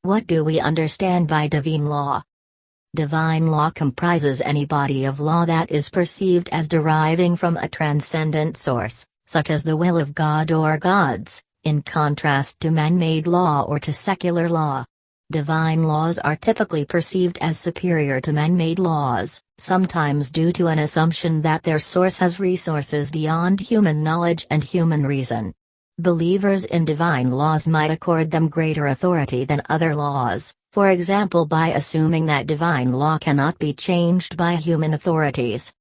What do we understand by divine law? Divine law comprises any body of law that is perceived as deriving from a transcendent source, such as the will of God or gods, in contrast to man-made law or to secular law. Divine laws are typically perceived as superior to man-made laws, sometimes due to an assumption that their source has resources beyond human knowledge and human reason. Believers in divine laws might accord them greater authority than other laws, for example by assuming that divine law cannot be changed by human authorities.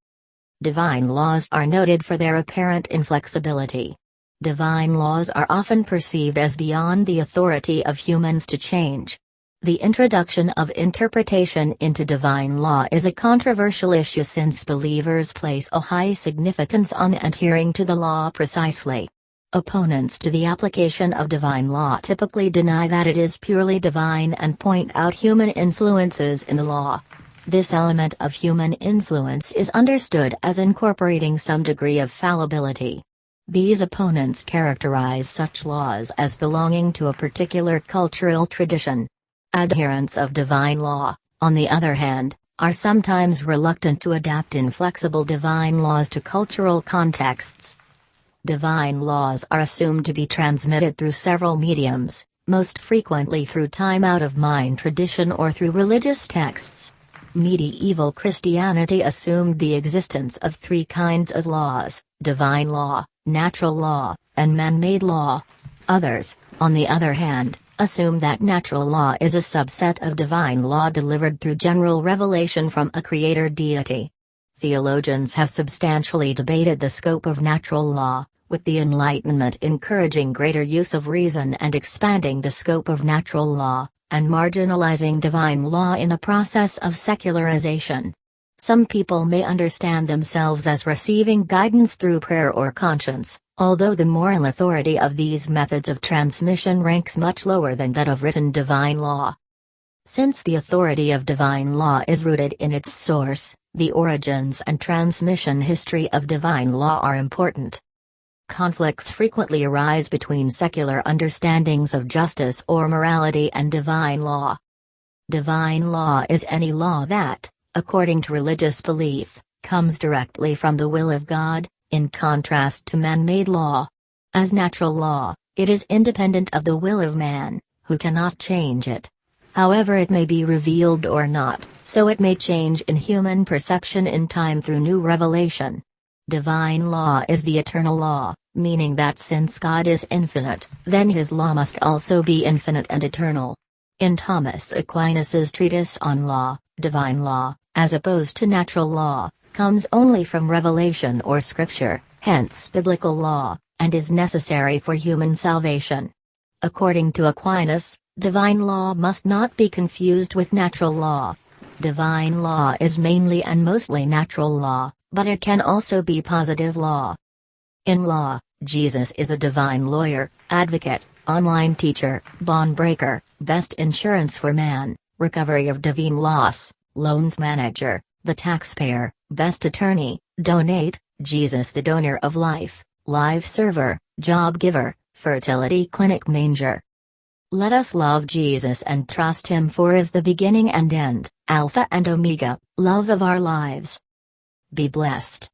Divine laws are noted for their apparent inflexibility. Divine laws are often perceived as beyond the authority of humans to change. The introduction of interpretation into divine law is a controversial issue since believers place a high significance on adhering to the law precisely. Opponents to the application of divine law typically deny that it is purely divine and point out human influences in the law. This element of human influence is understood as incorporating some degree of fallibility. These opponents characterize such laws as belonging to a particular cultural tradition. Adherents of divine law, on the other hand, are sometimes reluctant to adapt inflexible divine laws to cultural contexts. Divine laws are assumed to be transmitted through several mediums, most frequently through time out-of-mind tradition or through religious texts. Medieval Christianity assumed the existence of three kinds of laws: divine law, natural law, and man-made law. Others, on the other hand, assume that natural law is a subset of divine law delivered through general revelation from a creator deity. Theologians have substantially debated the scope of natural law, with the Enlightenment encouraging greater use of reason and expanding the scope of natural law, and marginalizing divine law in a process of secularization. Some people may understand themselves as receiving guidance through prayer or conscience, although the moral authority of these methods of transmission ranks much lower than that of written divine law. Since the authority of divine law is rooted in its source, the origins and transmission history of divine law are important. Conflicts frequently arise between secular understandings of justice or morality and divine law. Divine law is any law that, according to religious belief, comes directly from the will of God, in contrast to man-made law. As natural law, it is independent of the will of man, who cannot change it. However, it may be revealed or not, so it may change in human perception in time through new revelation. Divine law is the eternal law, meaning that since God is infinite, then his law must also be infinite and eternal. In Thomas Aquinas's treatise on law, divine law, as opposed to natural law, comes only from revelation or scripture, hence biblical law, and is necessary for human salvation. According to Aquinas, divine law must not be confused with natural law. Divine law is mainly and mostly natural law, but it can also be positive law. In law, Jesus is a divine lawyer, advocate, online teacher, bond breaker, best insurance for man, recovery of divine loss, loans manager, the taxpayer, best attorney, donate, Jesus the donor of life, life server, job giver, fertility clinic manger. Let us love Jesus and trust him, for is the beginning and end, Alpha and Omega, love of our lives. Be blessed.